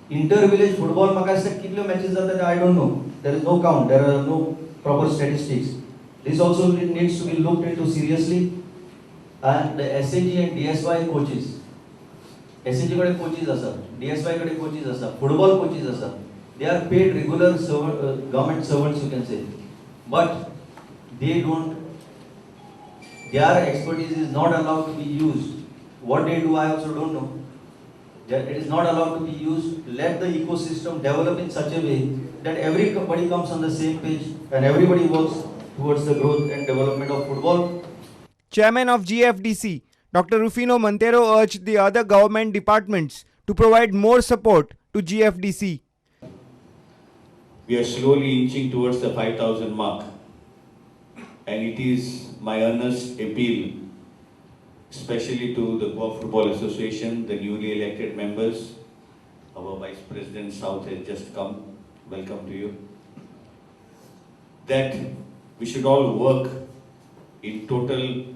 Inter-village football, म्हाका दिसता कितल्यो matches जातात I don't know. There is no count. There are no proper statistics. This also needs to be looked into seriously. And the SAG and DSY coaches. SAG कडे coaches असतात, DSY कडे coaches असतात, football coaches असतात. They are paid regular government servants, you can say. But they don't. Their expertise is not allowed to be used. What they do, I also don't know. That it is not allowed to be used. Let the ecosystem develop in such a way that everybody comes on the same page and everybody works towards the growth and development of football. Chairman of GFDC, Dr. Rufino Montero urged the other government departments to provide more support to GFDC. We are slowly inching towards the 5,000 mark, and it is my earnest appeal, especially to the Goa Football Association, the newly elected members. Our Vice President South has just come. Welcome to you. That we should all work in total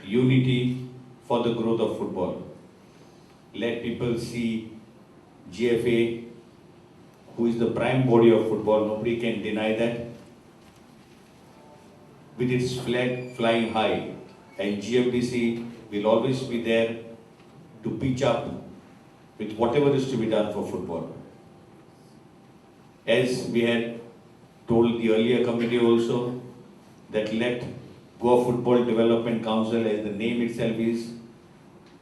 unity for the growth of football. Let people see GFA, who is the prime body of football, nobody can deny that, with its flag flying high, and GFDC will always be there to pitch up with whatever is to be done for football. As we had told the earlier committee also, that let Goa Football Development Council, as the name itself is,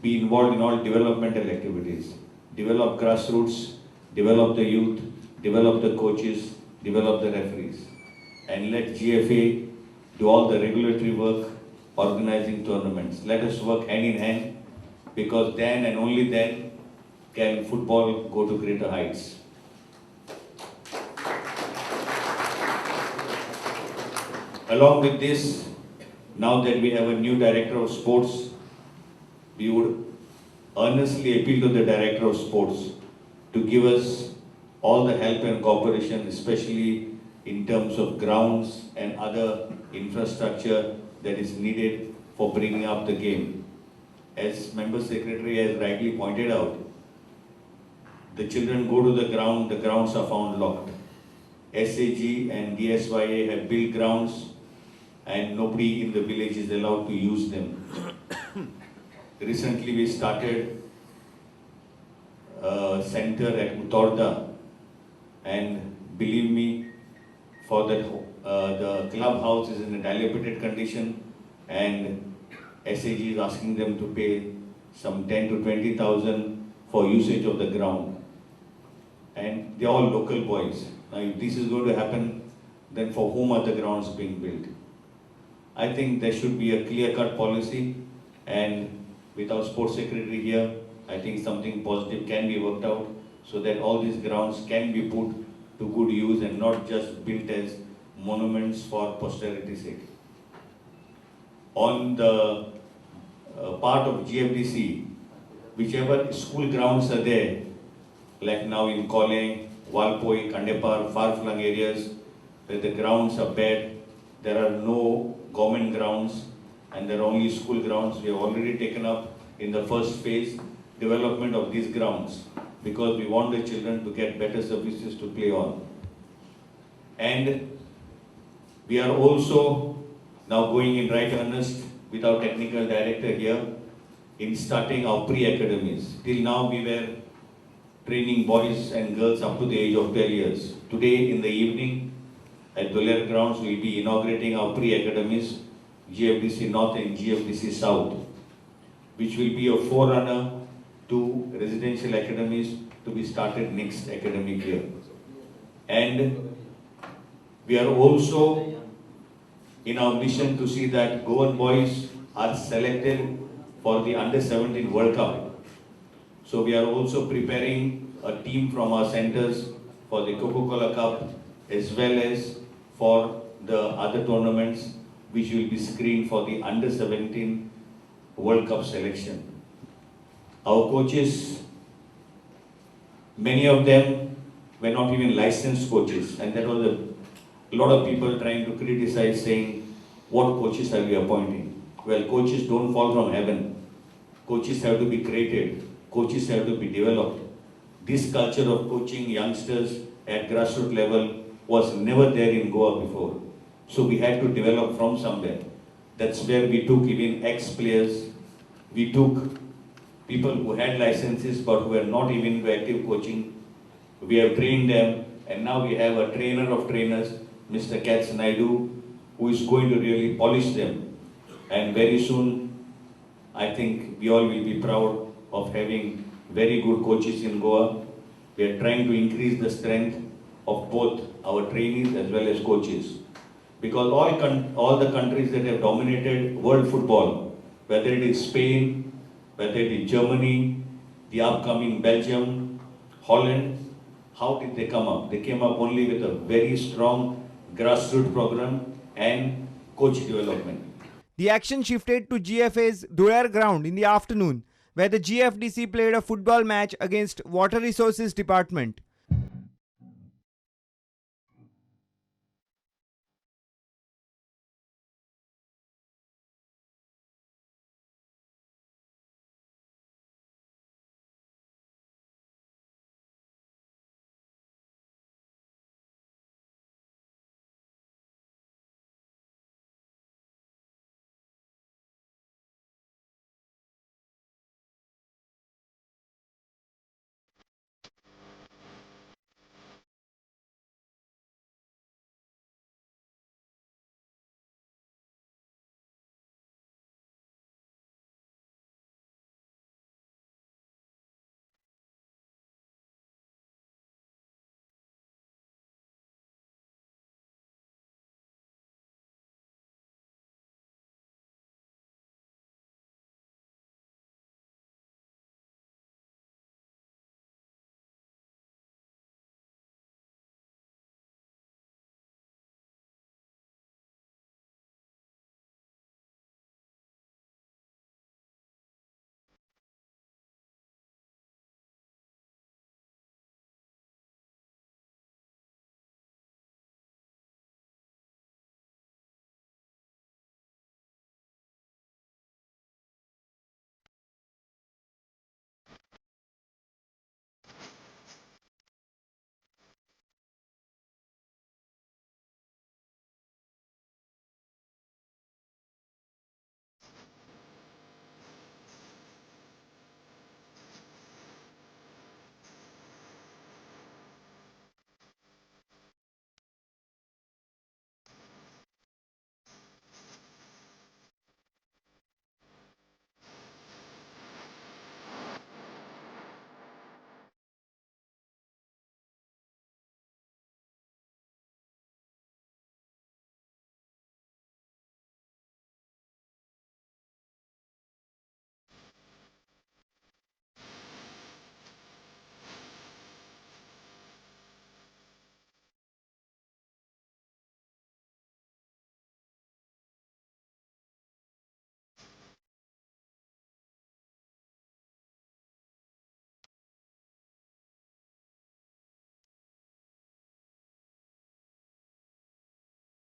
be involved in all developmental activities. Develop grassroots, develop the youth, develop the coaches, develop the referees. And let GFA do all the regulatory work, organizing tournaments. Let us work hand in hand, because then and only then can football go to greater heights. Along with this, now that we have a new director of sports, we would earnestly appeal to the director of sports to give us all the help and cooperation, especially in terms of grounds and other infrastructure that is needed for bringing up the game. As Member Secretary has rightly pointed out, the children go to the grounds are found locked. SAG and DSYA have built grounds and nobody in the village is allowed to use them. Recently we started a center at Utorda, and believe me, for that the clubhouse is in a dilapidated condition, and SAG is asking them to pay some 10 to 20,000 for usage of the ground. And they're all local boys. Now if this is going to happen, then for whom are the grounds being built? I think there should be a clear-cut policy, and with our sports secretary here, I think something positive can be worked out so that all these grounds can be put to good use and not just built as monuments for posterity's sake. On the part of GFDC, whichever school grounds are there, like now in Koleng, Walpoi, Kandepar, far-flung areas, where the grounds are bad, there are no government grounds and there are only school grounds. We have already taken up in the first phase development of these grounds, because we want the children to get better services to play on. And we are also now going in right earnest with our technical director here in starting our pre-academies. Till now we were training boys and girls up to the age of 12 years. Today in the evening at Doler grounds we will be inaugurating our pre-academies, GFDC North and GFDC South, which will be a forerunner to residential academies to be started next academic year. And we are also in our mission to see that Goan boys are selected for the Under-17 World Cup. So we are also preparing a team from our centers for the Coca-Cola Cup as well as for the other tournaments which will be screened for the Under-17 World Cup selection. Our coaches, many of them were not even licensed coaches, and there was a lot of people trying to criticize, saying, what coaches are we appointing? Well, coaches don't fall from heaven. Coaches have to be created. Coaches have to be developed. This culture of coaching youngsters at grassroots level was never there in Goa before. So we had to develop from somewhere. That's where we took even ex-players, we took people who had licenses but who were not even into active coaching. We have trained them, and now we have a trainer of trainers, Mr. Katz Naidu, who is going to really polish them. And very soon, I think we all will be proud of having very good coaches in Goa. We are trying to increase the strength of both our trainees as well as coaches. Because all the countries that have dominated world football, whether it is Spain, whether it is Germany, the upcoming Belgium, Holland, how did they come up? They came up only with a very strong grassroots program and coach development. The action shifted to GFA's Durar ground in the afternoon, where the GFDC played a football match against Water Resources Department.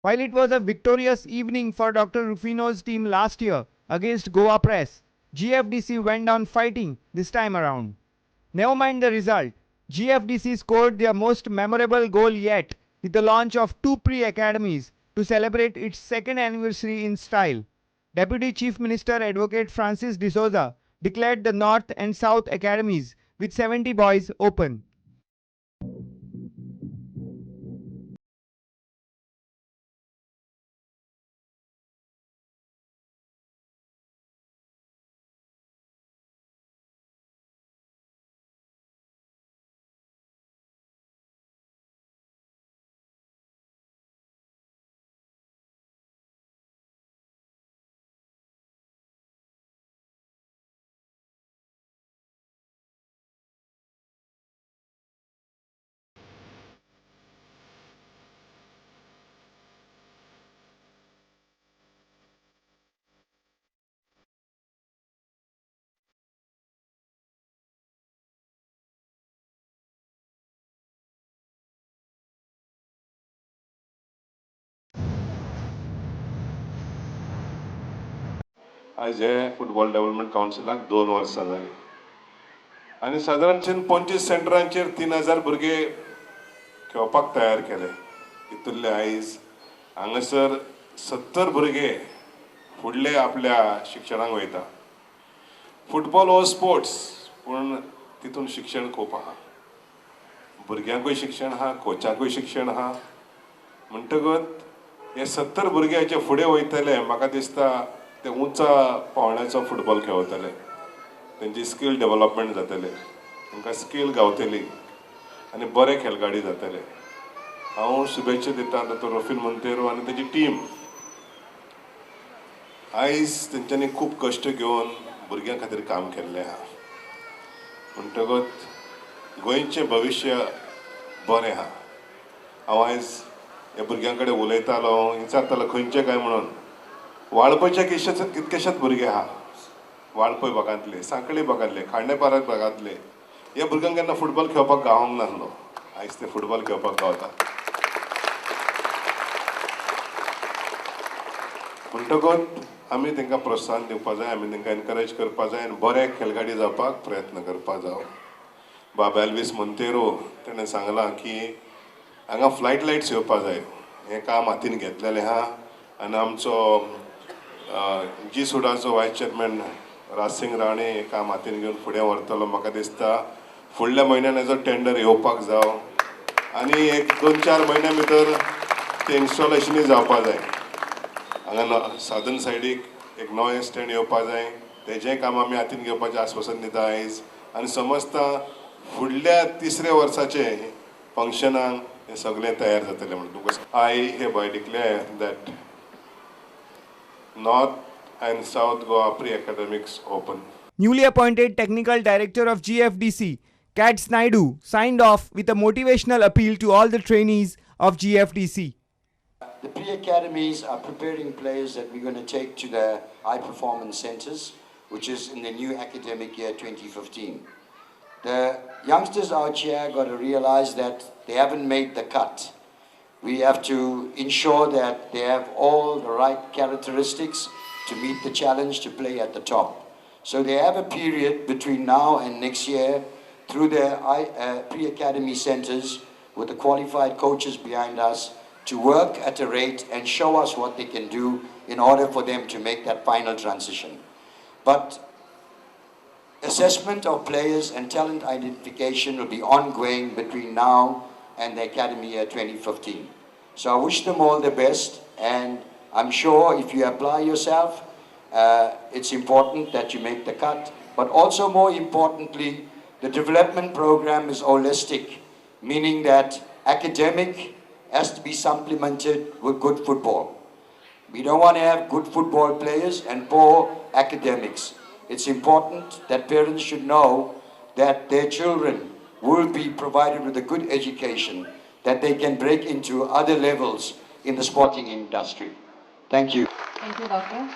While it was a victorious evening for Dr. Rufino's team last year against Goa Press, GFDC went down fighting this time around. Never mind the result, GFDC scored their most memorable goal yet with the launch of two pre-academies to celebrate its second anniversary in style. Deputy Chief Minister Advocate Francis D'Souza declared the North and South academies with 70 boys open. आज हे football development कावन्सिलाक 2 वर्सां जालीं. आनी सादारणशेन 25 सेंटरांचेर 3000 भुरगे खेळपाक तयार केले. हितूंतले आयज हांगासर 70 भुरगे फुडले आपल्या शिक्षणाक वयता. फुटबॉल हो स्पोर्ट्स, पूण तितून शिक्षण खूब आहा. भुरग्यांकूय शिक्षण आहा, कोचाकूय शिक्षण आहा. म्हणटकच हे 70 भुरग्याचे फुडें वयतले, म्हाका दिसता ते उंचा पावंड्याचो फुटबॉल खेळटले. तेंची स्कील डेव्हलपमेंट जातले, तांकां स्कील गावतली आनी बरे खेळगडी जातले. हांव शुभेच्छा दिता डॉ. रफीन मोंतेरो आनी तेजी टीम. आयज तेंच्यांनी खूब कश्ट घेवन भुरग्यां खातीर काम केल्लें आहा. म्हणटकच गोंयचें भविश्य बरें आहा. हांव आयज ह्या भुरग्यां कडेन उलयतालो, विचारतालो खंयचे काय म्हणून. वाळपयचे कितकेशेच भुरगे आहा. वाळपय भागांतले, सांकळी भागांतले, खांडेपार भागांतले. ह्या भुरग्यांक केन्ना फुटबॉल खेळपाक गावोंक नासलो. आयज ते फुटबॉल खेळपाक गावता. म्हणटकच आमी तांकां प्रोत्साहन दिवपाक जाय, आमी तांकां एनकरेज करपाक जाय आनी बरे खेळगडी जावपाक प्रयत्न करपाक जाय. बाबा एल्वीस मोंतेरो तेणें सांगलां की हांगा फ्लायट लायट्स येवपाक जाय. हें काम हातीन घेतलेलें आहा आनी आमचो जी सुडाचो वायस चेअरमॅन राजसिंग राणे हें काम हातीन घेवन फुडें व्हरतलो. म्हाका दिसता फुडल्या म्हयन्यान हेजो टेंडर येवपाक जाय आनी 1-2-4 म्हयन्या भितर तें इन्स्टॉलेशनूय जावपाक जाय. हांगा साधन सायडीक एक नवें स्टँड येवपाक जाय. तेजेंय काम आमी हातीन घेवपाचें आश्वासन दिता आयज. आनी समजता फुडल्या 3ऱ्या वर्साचे फंक्शनाक हें सगळें तयार जातलें म्हणटकच आय hereby declare that North and South Goa pre-academics open. Newly appointed Technical Director of GFDC, Kat Snaidu, signed off with a motivational appeal to all the trainees of GFDC. The pre-academies are preparing players that we're going to take to the high performance centers, which is in the new academic year 2015. The youngsters out here got to realize that they haven't made the cut. We have to ensure that they have all the right characteristics to meet the challenge to play at the top. So they have a period between now and next year through their pre-academy centers with the qualified coaches behind us to work at a rate and show us what they can do in order for them to make that final transition. But assessment of players and talent identification will be ongoing between now and the academy year 2015. So I wish them all the best, and I'm sure if you apply yourself, it's important that you make the cut. But also more importantly, the development program is holistic, meaning that academic has to be supplemented with good football. We don't want to have good football players and poor academics. It's important that parents should know that their children will be provided with a good education, that they can break into other levels in the sporting industry. Thank you. Thank you, Doctor.